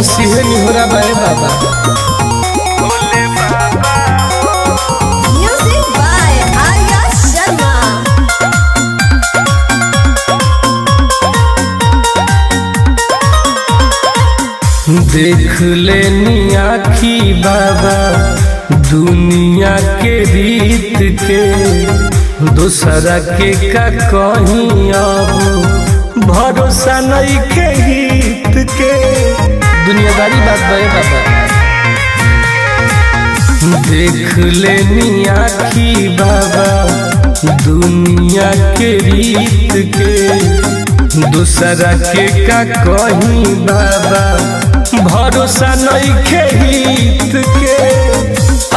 बस इहे निहोरा बाए बाबा। Music by Arya Sharma. देख लेनी आखी बाबा दुनिया के रीत के, दूसरा के का कहीं अब भरोसा नहीं के हित के। दुनियादारी बात बे बाबा। देख लेनी आखी बाबा दुनिया के रीत के, दूसरा के का कहीं बाबा भरोसा नहीं के हित के।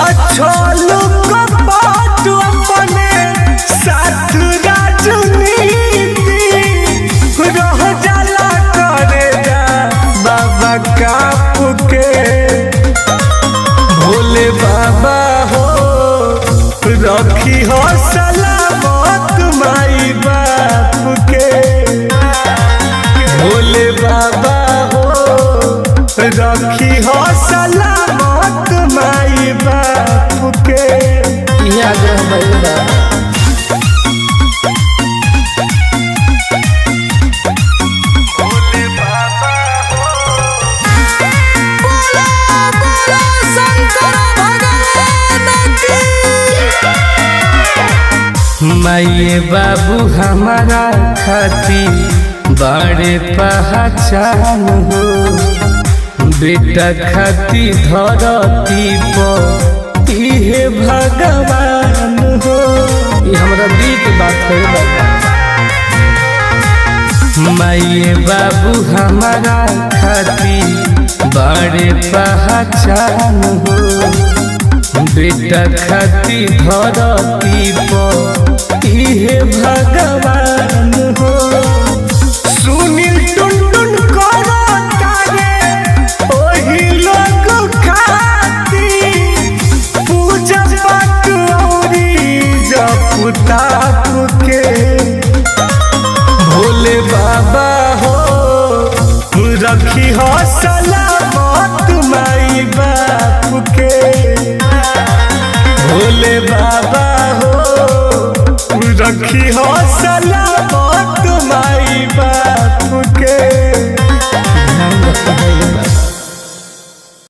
अच्छा लोग बात अपने साथ राजनीति रह जाला करेगा बाबा काप के। भोले बाबा हो रखी हो सलामत माई बाप के। भोले बाबा हो रखी हो सलामत माई बाप के। याद रह बाबा। माये बाबू हमारा खाती बड़े पहचान हो, बेटा खाती धरती पर इहे भगवान हो। ये हमारा दिल की बात है बाबा। माये बाबू हमारा खाती बड़े पहचान हो, बेटा खाती धरती पर इहे भगवान हो। सुनील टुनटुन करो तारे ओही लोग खाती, पूजा पाठ औरी जप ताप के। भोले बाबा हो रखी हो सलामत माई बाप के। भोले बाबा हो रखी हो सलामत